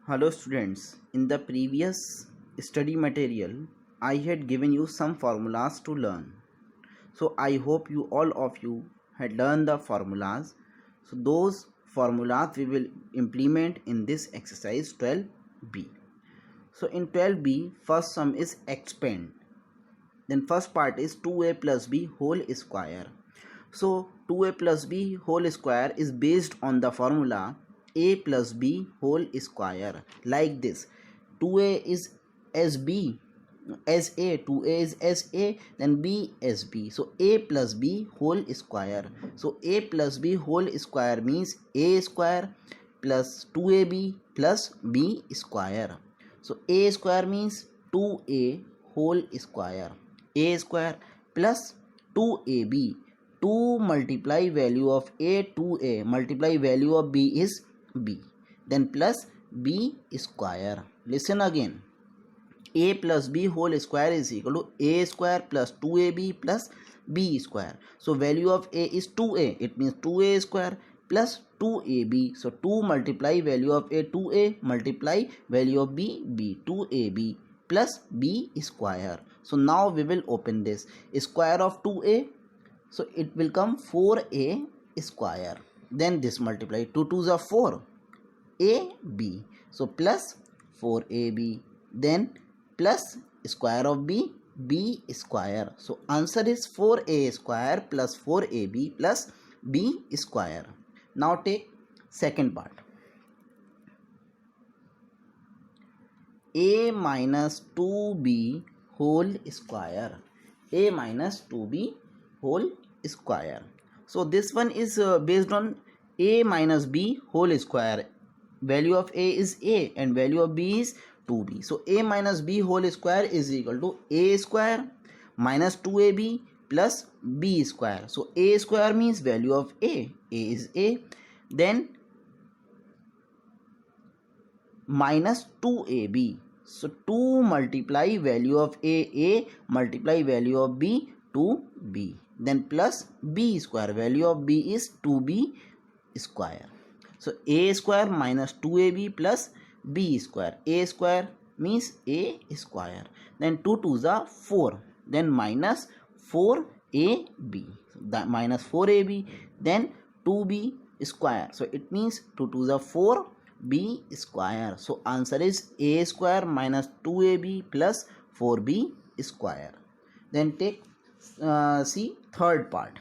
Hello students, in the previous study material, I had given you some formulas to learn. So I hope you all of you had learned the formulas. So those formulas we will implement in this exercise 12b. So in 12b, first sum is expand. Then first part is 2a plus b whole square. So 2a plus b whole square is based on the formula a plus b whole square, like this. 2a is as b as a, 2a is as a, then b as b. So a plus b whole square. So a plus b whole square means a square plus 2ab plus b square. So a square means 2a whole square. A square plus 2ab. 2 multiply value of a, 2a multiply value of b is b, then plus b square. Listen again, a plus b whole square is equal to a square plus 2ab plus b square. So value of a is 2a, it means 2a square plus 2ab. So 2 multiply value of a, 2a multiply value of b, b, 2ab plus b square. So now we will open this. Square of 2a, so it will come 4a square. Then this multiply, 2 2s are 4, ab, so plus 4ab, then plus square of b, b square. So answer is 4a square plus 4ab plus b square. Now take second part. A minus 2b whole square. A minus 2b whole square. So this one is based on a minus b whole square. Value of a is a and value of b is 2b. So a minus b whole square is equal to a square minus 2ab plus b square. So a square means value of a is a, then minus 2ab. So 2 multiply value of a multiply value of b, 2b, then plus b square. Value of b is 2b square. So a square minus 2ab plus b square. A square means a square. Then 2 2s are 4. Then minus 4ab. That minus 4ab. Then 2b square. So it means 2 2s are 4 b square. So answer is a square minus 2ab plus 4b square. Then take see third part.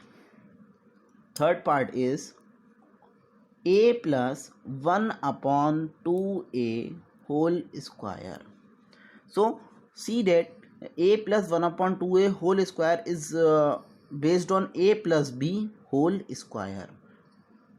Third part is a plus 1 upon 2a whole square. So see that a plus 1 upon 2a whole square is based on a plus b whole square.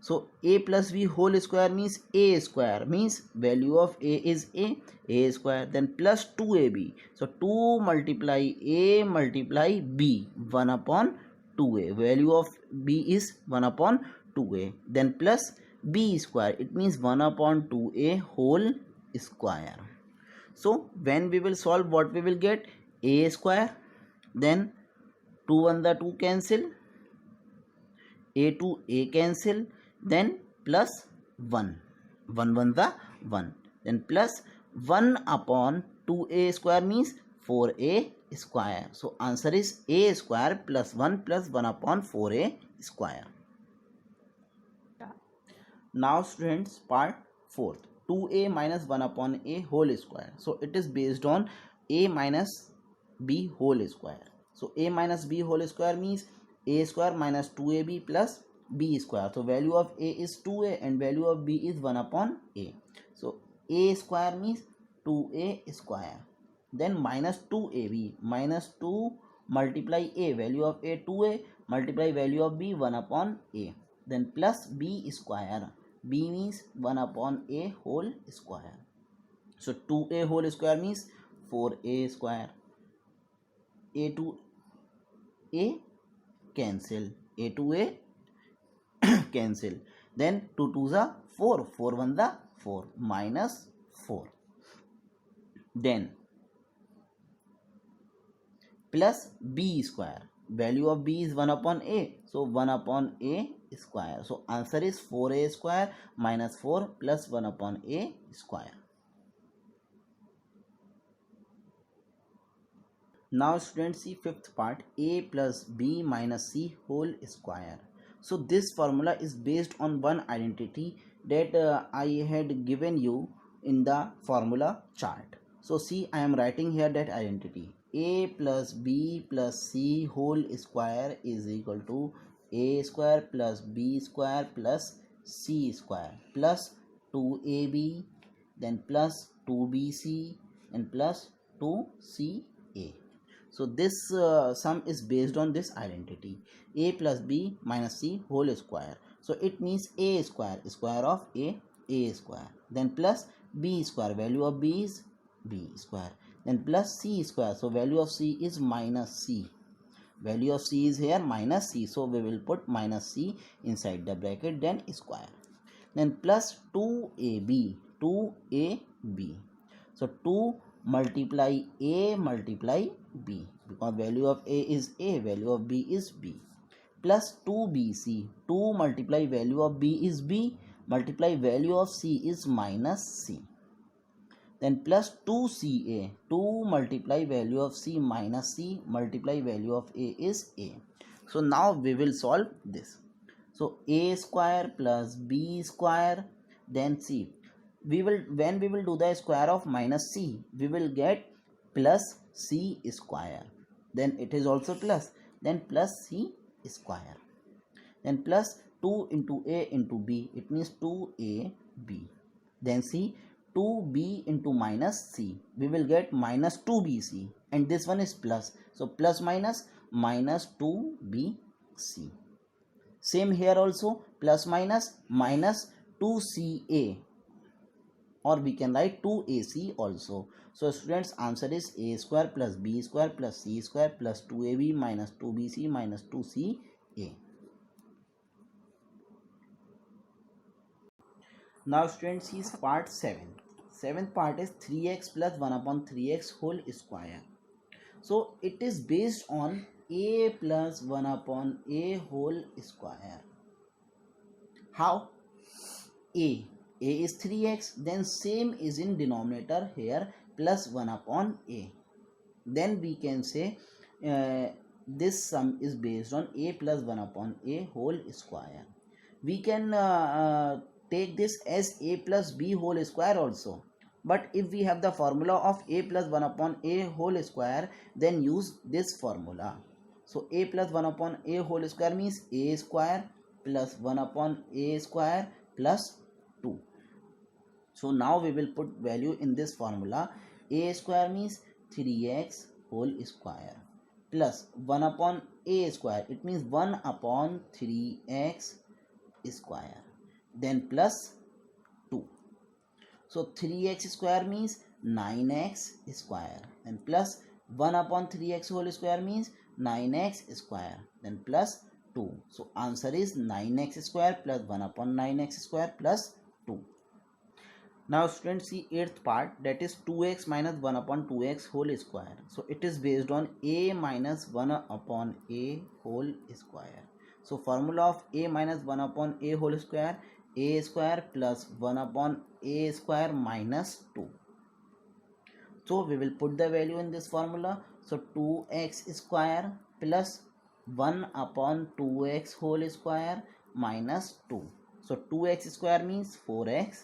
So a plus b whole square means a square means value of a is a square, then plus 2ab. So 2 multiply a multiply b, 1 upon 2a. Value of b is 1 upon 2a, then plus b square, it means 1 upon 2a whole square. So when we will solve, what we will get? A square, then 2 1 the 2 cancel, a to a cancel, then plus 1 1 1 the 1, then plus 1 upon 2a square means 4a square. So answer is a square plus 1 upon 4a square. Now students, part 4th, 2a minus 1 upon a whole square. So it is based on a minus b whole square. So a minus b whole square means a square minus 2ab plus b square. So value of a is 2a and value of b is 1 upon a. So a square means 2a square, then minus 2ab, minus 2 multiply a, value of a 2a multiply value of b, 1 upon a, then plus b square. B means 1 upon a whole square. So 2a whole square means 4a square. A to a cancel, a to a cancel, then 2 2s are 4, 4 1 the 4, minus 4, then plus b square. Value of b is 1 upon a, so 1 upon a square. So answer is 4a square minus 4 plus 1 upon a square. Now students, see fifth part, a plus b minus c whole square. So this formula is based on one identity that I had given you in the formula chart. So see, I am writing here that identity, a plus b plus c whole square is equal to a square plus b square plus c square plus 2ab, then plus 2bc, and plus 2ca. So this sum is based on this identity, a plus b minus c whole square. So it means a square, square of a square, then plus b square, value of b is b square, then plus c square, so value of c is minus c. Value of c is here minus c, so we will put minus c inside the bracket, then square, then plus 2ab, 2ab. So 2 multiply a multiply b, because value of a is a, value of b is b, plus 2bc, 2 multiply value of b is b, multiply value of c is minus c, then plus 2ca, 2 multiply value of c minus c, multiply value of a is a. So now we will solve this. So a square plus b square, then c, we will, when we will do the square of minus c, we will get plus c square, then it is also plus, then plus c square, then plus 2 into a into b, it means 2ab, then c, 2b into minus c, we will get minus 2bc, and this one is plus, so plus minus minus 2bc. Same here also, plus minus minus 2ca, or we can write 2ac also. So students, answer is a square plus b square plus c square plus 2ab minus 2bc minus 2ca. Now students, see part 7. Seventh part is 3x plus 1 upon 3x whole square. So it is based on a plus 1 upon a whole square. How? a is 3x, then same is in denominator here, plus 1 upon a. Then we can say this sum is based on a plus 1 upon a whole square. We can take this as a plus b whole square also, but if we have the formula of a plus 1 upon a whole square, then use this formula. So a plus 1 upon a whole square means a square plus 1 upon a square plus 2. So now we will put value in this formula. A square means 3x whole square plus 1 upon a square, it means 1 upon 3x square, then plus 2. So 3x square means 9x square, and plus 1 upon 3x whole square means 9x square, then plus 2. So answer is 9x square plus 1 upon 9x square plus 2. Now students, see eighth part, that is 2x minus 1 upon 2x whole square. So it is based on a minus 1 upon a whole square. So formula of a minus 1 upon a whole square, a square plus 1 upon a square minus 2. So we will put the value in this formula. So 2x square plus 1 upon 2x whole square minus 2. So 2x square means 4x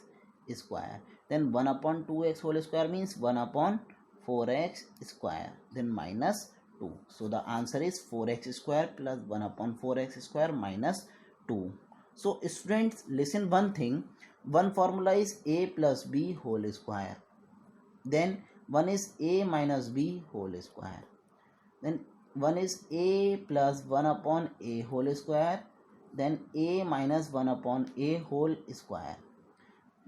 square, then 1 upon 2x whole square means 1 upon 4x square, then minus 2. So the answer is 4x square plus 1 upon 4x square minus 2. So students, listen one thing, one formula is a plus b whole square, then one is a minus b whole square, then one is a plus 1 upon a whole square, then a minus 1 upon a whole square.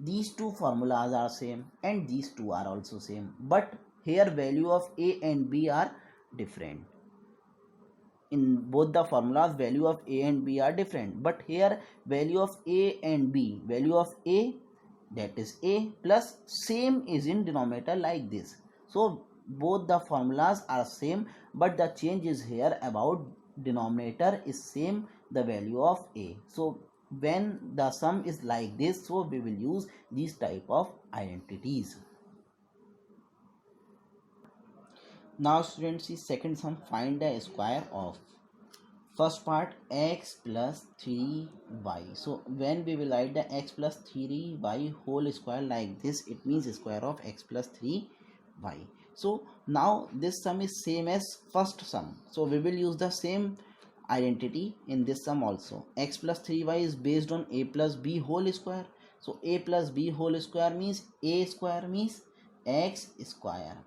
These two formulas are same and these two are also same, but here value of a and b are different. In both the formulas value of a and b are different, but here value of a and b, value of a, that is a, plus same is in denominator like this. So both the formulas are same, but the change is here about denominator is same, the value of a. So when the sum is like this, so we will use these type of identities. Now students, see second sum, find the square of first part x plus 3y. So when we will write the x plus 3y whole square like this, it means square of x plus 3y. So now this sum is same as first sum, so we will use the same identity in this sum also. X plus 3y is based on a plus b whole square. So a plus b whole square means a square means x square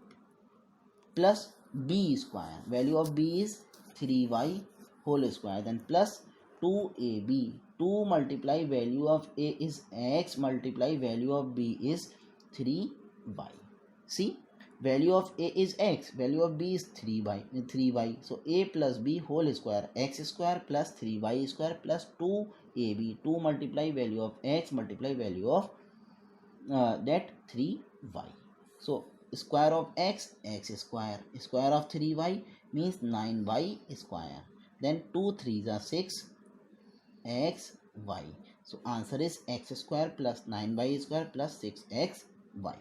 plus b square. Value of b is 3y whole square, then plus 2ab. 2 multiply value of a is x multiply value of b is 3y. See, value of a is x, value of b is 3y. So a plus b whole square, x square plus 3y square plus 2ab. 2 multiply value of x multiply value of that 3y. So square of x, x square. Square of 3y means 9y square. Then 2 3s are 6 x y. So answer is x square plus 9y square plus 6x y.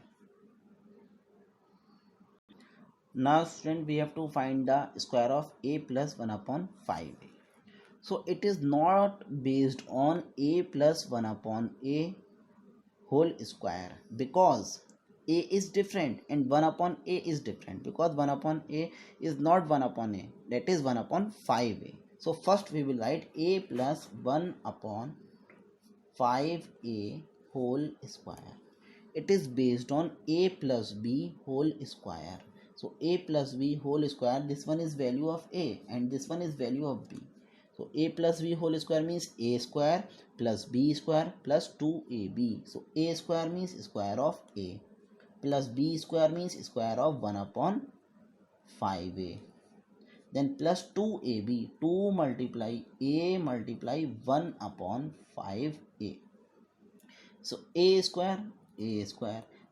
Now student, we have to find the square of a plus 1 upon 5a. So it is not based on a plus 1 upon a whole square, because a is different and 1 upon a is different, because 1 upon a is not 1 upon a, that is 1 upon 5a. So first we will write a plus 1 upon 5a whole square. It is based on a plus b whole square. So a plus b whole square, this one is value of a and this one is value of b. So a plus b whole square means a square plus b square plus 2ab. So a square means square of a plus b square means square of 1 upon 5a. Then plus 2ab, 2 multiply a multiply 1 upon 5a. So a square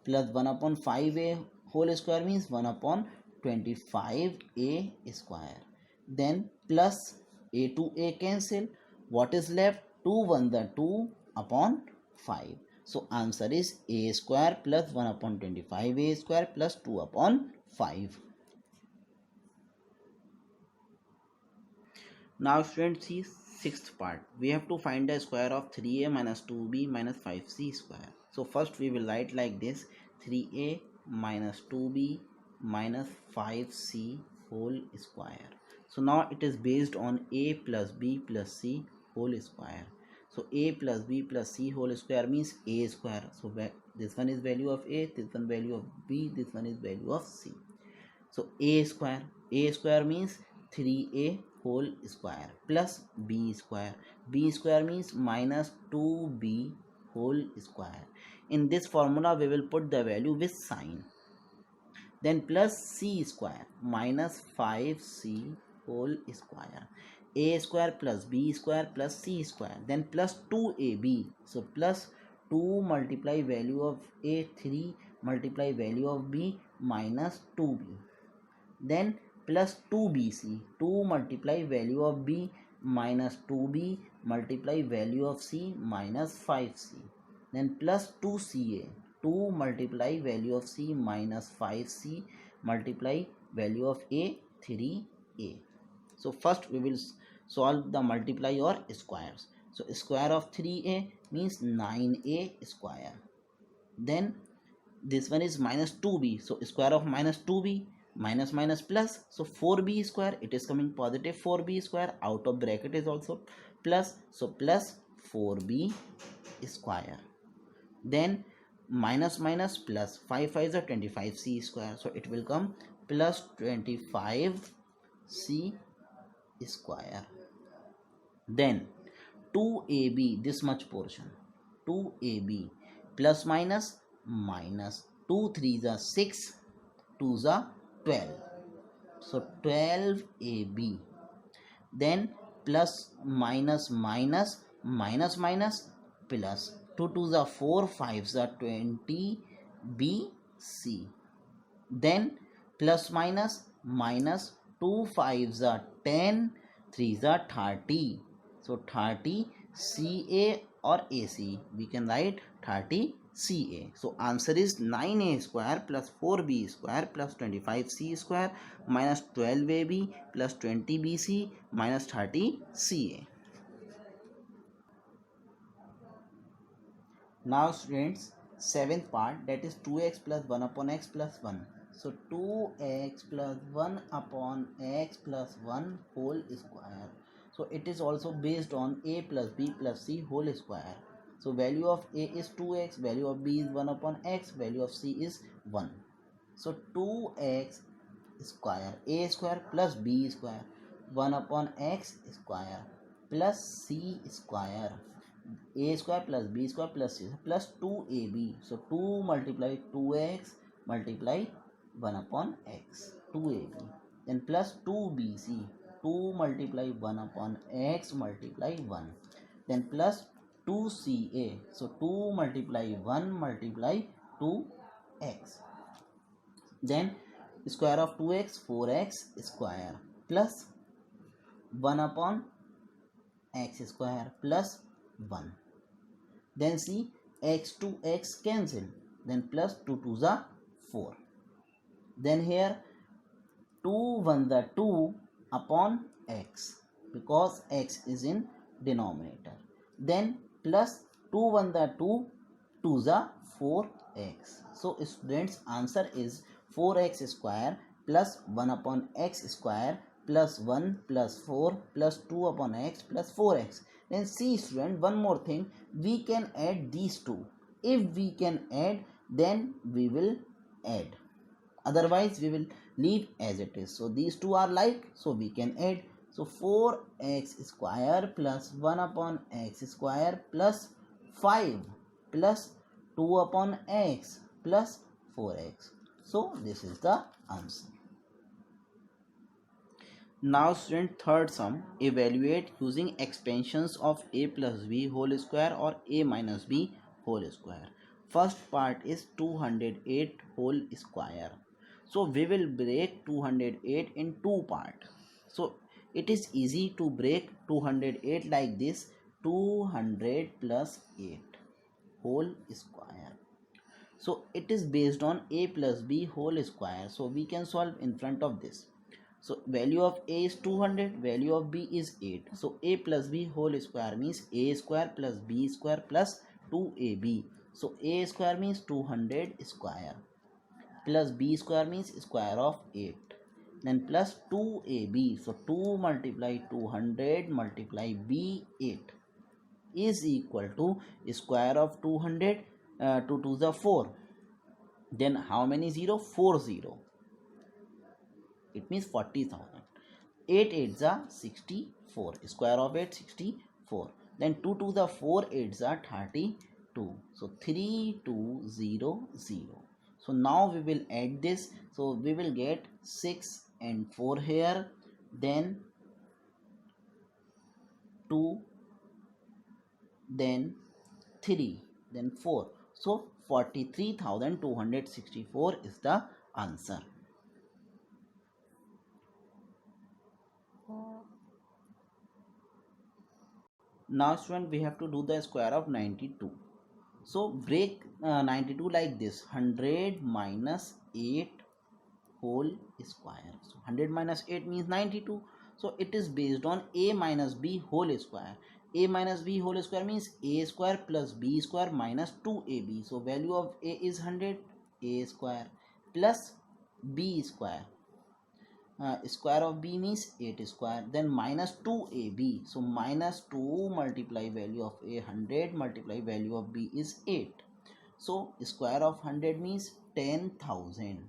plus 1 upon 5a whole square means 1 upon 25a square. Then plus a to a cancel. What is left? 2 1 the 2 upon 5. So answer is a square plus 1 upon 25a square plus 2 upon 5. Now students, see sixth part. We have to find the square of 3a minus 2b minus 5c square. So first we will write like this: 3a minus 2b minus 5c whole square. So now it is based on a plus b plus c whole square. So a plus b plus c whole square means a square. So this one is value of a, this one value of b, this one is value of c. So a square means 3a whole square plus b square means minus 2b whole square. In this formula we will put the value with sign. Then plus c square minus 5c whole square. A square plus b square plus c square. Then plus 2ab. So plus 2 multiply value of a, 3 multiply value of b minus 2b. Then plus 2bc, 2 multiply value of b minus 2b multiply value of c minus 5c. Then plus 2ca, 2 multiply value of c minus 5c multiply value of a, 3a. So first we will solve the multiply or squares. So square of 3a means 9a square. Then this one is minus 2b, so square of minus 2b, minus minus plus, so 4b square, it is coming positive 4b square, out of bracket is also plus, so plus 4b square. Then minus minus plus, 5 5 is 25c square, so it will come plus 25c square. Then 2ab, this much portion, 2ab plus minus 2 3s are 6, 2s are 12, so 12ab. Then plus minus minus plus, 2 2s are 4, 5s are 20bc. Then plus minus 2 5s are 10, 3s are 30, so 30 ca or ac, we can write 30 CA. So answer is 9A square plus 4B square plus 25C square minus 12AB plus 20BC minus 30CA. Now students, seventh part, that is 2x plus 1 upon x plus 1. So 2x plus 1 upon x plus 1 whole square. So it is also based on a plus b plus c whole square. So value of a is 2x, value of b is 1 upon x, value of c is 1. So 2x square, a square plus b square, 1 upon x square plus c square, a square plus b square plus c plus 2ab. So 2 multiply 2x multiply 1 upon x, 2ab. Then plus 2bc, 2 multiply 1 upon x multiply 1. Then plus 2ca. So 2 multiply 1 multiply 2x. Then square of 2x, 4x square plus 1 upon x square plus 1. Then see, x to x cancel, then plus 2 to the 4. Then here 2 1 the 2 upon x, because x is in denominator. Then plus 2 1 the 2 to the 4x. So students, answer is 4x square plus 1 upon x square plus 1 plus 4 plus 2 upon x plus 4x. Then see student, one more thing, we can add these two. If we can add, then we will add, otherwise we will leave as it is. So these two are like, so we can add. So 4x square plus 1 upon x square plus 5 plus 2 upon x plus 4x. So this is the answer. Now student, third sum, evaluate using expansions of a plus b whole square or a minus b whole square. First part is 208 whole square. So we will break 208 in two parts. So it is easy to break 208 like this: 200 plus 8 whole square. So it is based on a plus b whole square. So we can solve in front of this. So value of a is 200, value of b is 8. So a plus b whole square means a square plus b square plus 2ab. So a square means 200 square plus b square means square of 8. Then plus 2ab. So 2 multiply 200 multiply b 8 is equal to square of 200, 2 to the 4. Then how many 0? 4 0. It means 40,000. 8 8s are 64. Square of 8 64. Then 2 to the 4 8s are 32. So 3200. So now we will add this. So we will get 6 and 4 here. Then 2. Then 3. Then 4. So 43,264 is the answer. Now student, we have to do the square of 92. So break 92 like this: 100 minus 8 whole square. So 100 minus 8 means 92. So it is based on a minus b whole square. A minus b whole square means a square plus b square minus 2ab. So value of a is 100, a square plus b square. Square of b means 8 square, then minus 2ab. So minus 2 multiply value of a 100 multiply value of b is 8. So square of 100 means 10,000,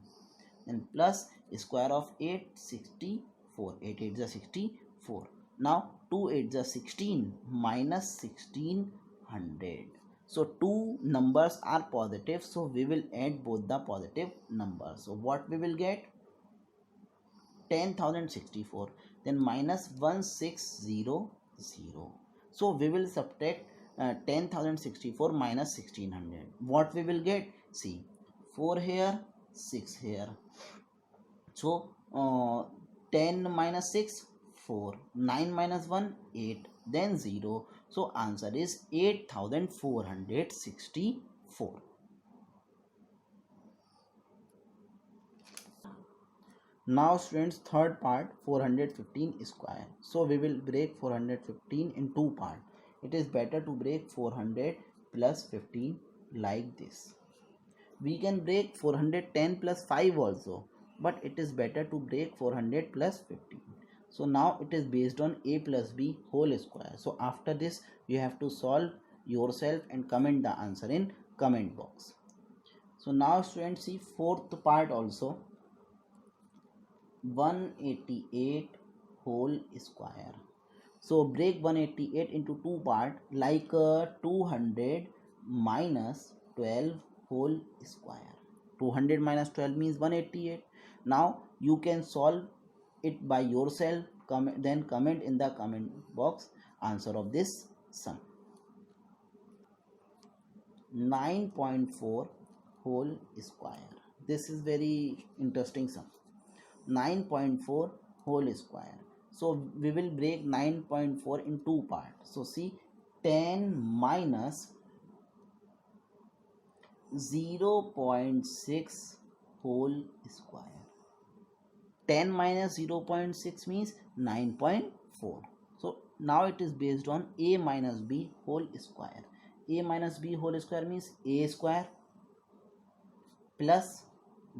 and plus square of 8 64. 8 8 is 64. Now 2 8 is 16 minus 1600. So two numbers are positive, so we will add both the positive numbers. So what we will get? 10,064. Then minus 1600. So we will subtract 10,064 minus 1600. What we will get? See, 4 here, 6 here. So 10 minus 6, 4. 9 minus 1, 8. Then 0. So answer is 8,464. Now students, third part, 415 square. So we will break 415 in two part. It is better to break 400 plus 15 like this. We can break 410 plus 5 also, but it is better to break 400 plus 15. So now it is based on a plus b whole square. So after this you have to solve yourself and comment the answer in comment box. So now students, see fourth part also, 188 whole square. So break 188 into two part like 200 minus 12 whole square. 200 minus 12 means 188. Now you can solve it by yourself. Then comment in the comment box answer of this sum. 9.4 whole square. This is very interesting sum. 9.4 whole square. So we will break 9.4 in two parts. So see, 10 minus 0.6 whole square. 10 minus 0.6 means 9.4. So now it is based on a minus b whole square. A minus b whole square means a square plus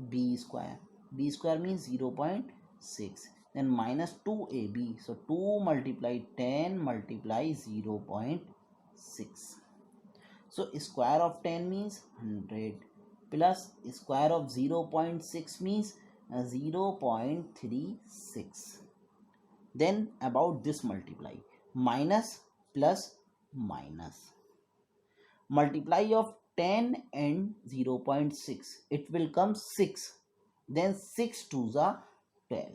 b square. B square means 0.6, then minus 2ab. So 2 multiply 10 multiply 0.6. So square of 10 means 100 plus square of 0.6 means 0.36. Then about this multiply, minus plus minus. Multiply of 10 and 0.6, it will come 6, then 6 2s are 12.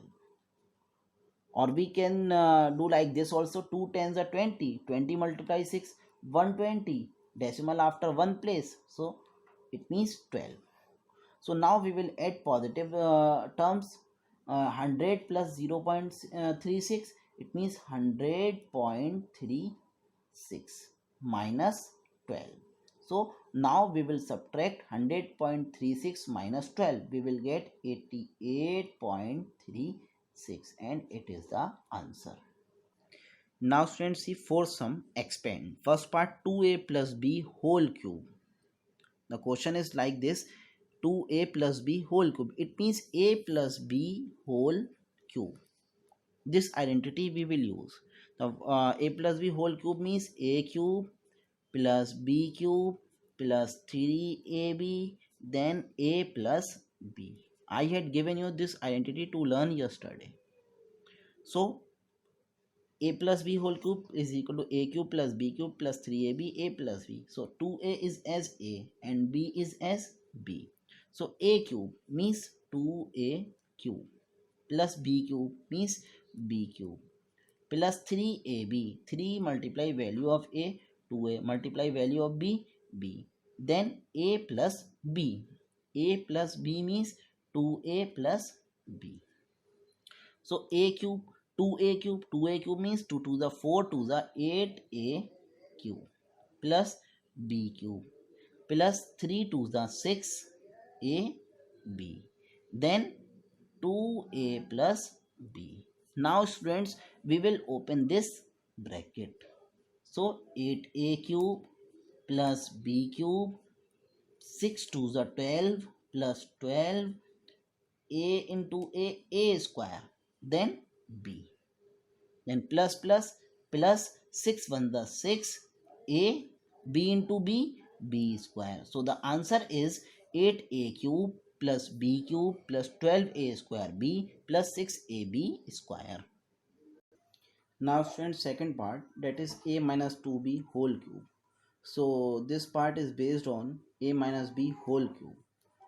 Or we can do like this also, 2 tens are 20, 20 multiply 6, 120, decimal after one place, so it means 12. So now we will add positive terms, 100 plus 0.36, it means 100.36 minus 12. So now we will subtract 100.36 minus 12. We will get 88.36 and it is the answer. Now students, see fourth sum, expand. First part, 2a plus b whole cube. The question is like this, 2a plus b whole cube. It means a plus b whole cube. This identity we will use. Now a plus b whole cube means a cube plus b cube plus 3ab, then a plus b. I had given you this identity to learn yesterday. So a plus b whole cube is equal to a cube plus b cube plus 3ab a plus b. So 2a is as a and b is as b. So a cube means 2a cube plus b cube means b cube plus 3ab. 3 multiply value of a, 2a multiply value of b, b. Then a plus b. A plus b means 2a plus b. So a cube, 2a cube, 2a cube means 2 to the 4 to the 8a cube plus b cube plus 3 to the 6a b. Then 2a plus b. Now students, we will open this bracket. So 8a cube plus b cube, 6 to the 12 plus 12 a into a square, then b, then plus 6 1 the 6 a, b into b, b square. So the answer is 8a cube plus b cube plus 12a square b plus 6ab square. Now friends, second part, that is a minus 2b whole cube. So this part is based on a minus b whole cube.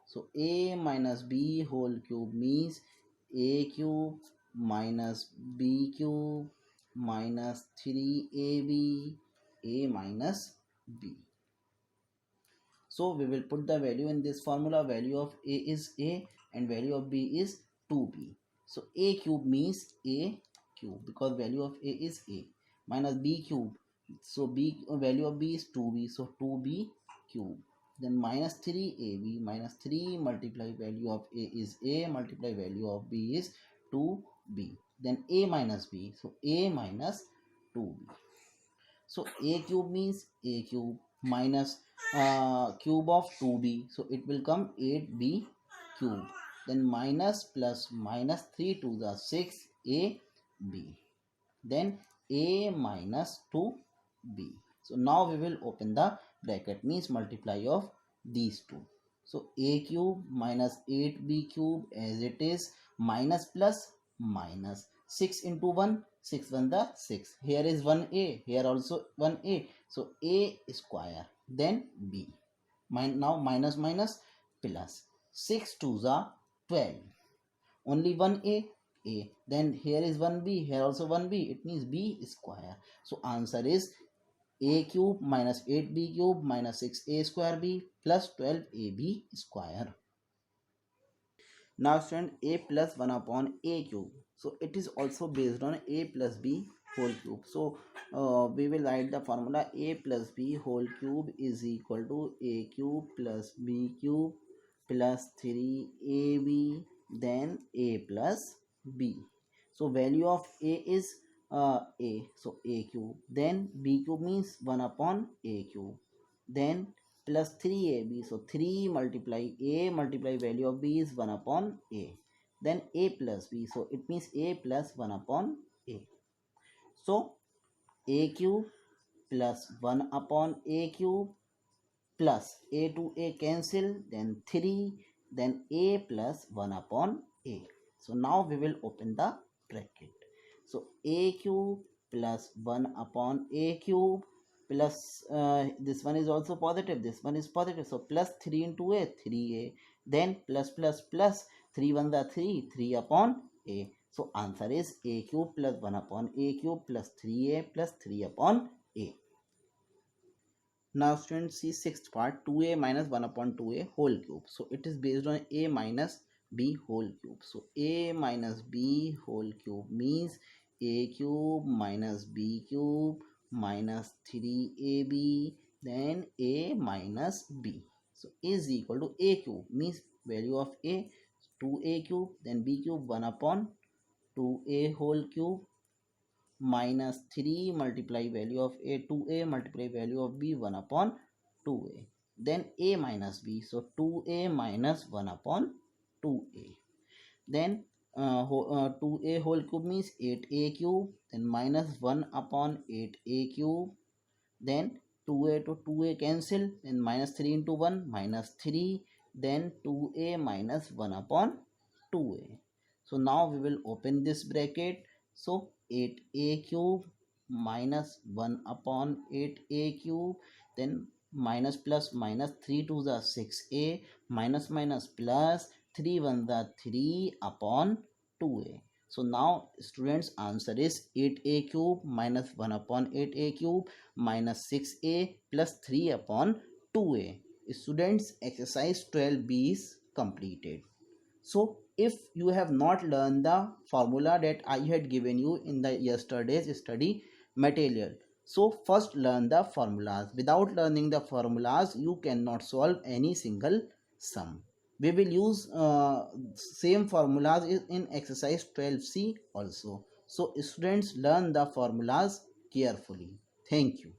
So a minus b whole cube means a cube minus b cube minus 3ab a minus b. So we will put the value in this formula. Value of a is a and value of b is 2b. So a cube means a cube because value of a is a, minus b cube. So b value of b is 2b. So 2b cube then minus 3ab, minus 3 multiply value of a is a, multiply value of b is 2b, then a minus b, so a minus 2b. So a cube means a cube minus cube of 2b, so it will come 8b cube, then minus plus minus 3 to the 6 a b, then a minus 2b. So now we will open the bracket, means multiply of these two. So a cube minus 8b cube as it is, minus plus minus 6 into 1, 6 1 the 6, here is 1a, here also 1a, so a square, then b. Now minus minus plus 6 2 the 12, only one a, then here is one b, here also one b, it means b square. So answer is a cube minus 8b cube minus 6a square b plus 12ab square. Now student, a plus 1 upon a cube, so it is also based on a plus b whole cube. So we will write the formula, a plus b whole cube is equal to a cube plus b cube plus 3ab, then a plus b. So value of a is a, so a cube, then b cube means 1 upon a cube, then plus 3ab, so 3 multiply a multiply value of b is 1 upon a, then a plus b, so it means a plus 1 upon a. So a cube plus 1 upon a cube plus a to a cancel, then 3, then a plus 1 upon a. So now we will open the bracket. So a cube plus 1 upon a cube plus this one is also positive, this one is positive, so plus 3 into a, 3a, then plus plus plus 3 1 the 3, 3 upon a. So answer is a cube plus 1 upon a cube plus 3a plus 3 upon a. Now students, see sixth part, 2a minus 1 upon 2a whole cube. So it is based on a minus b whole cube. So a minus b whole cube means a cube minus b cube minus 3ab, then a minus b. So a is equal to a cube means value of a 2a cube, then b cube 1 upon 2a whole cube minus 3 multiply value of a 2a multiply value of b 1 upon 2a, then a minus b, so 2a minus 1 upon 2a, then 2a whole cube means 8a cube, then minus 1 upon 8a cube, then 2a to 2a cancel, then minus 3 into 1 minus 3, then 2a minus 1 upon 2a. So now we will open this bracket. So 8a cube minus 1 upon 8a cube, then minus plus minus 3 to the 6a, minus minus plus 3 1 the 3 upon 2a. So now students, answer is 8a cube minus 1 upon 8a cube minus 6a plus 3 upon 2a. Students, exercise 12b is completed. So if you have not learned the formula that I had given you in the yesterday's study material, so first learn the formulas. Without learning the formulas, you cannot solve any single sum. We will use same formulas in exercise 12c also. So students, learn the formulas carefully. Thank you.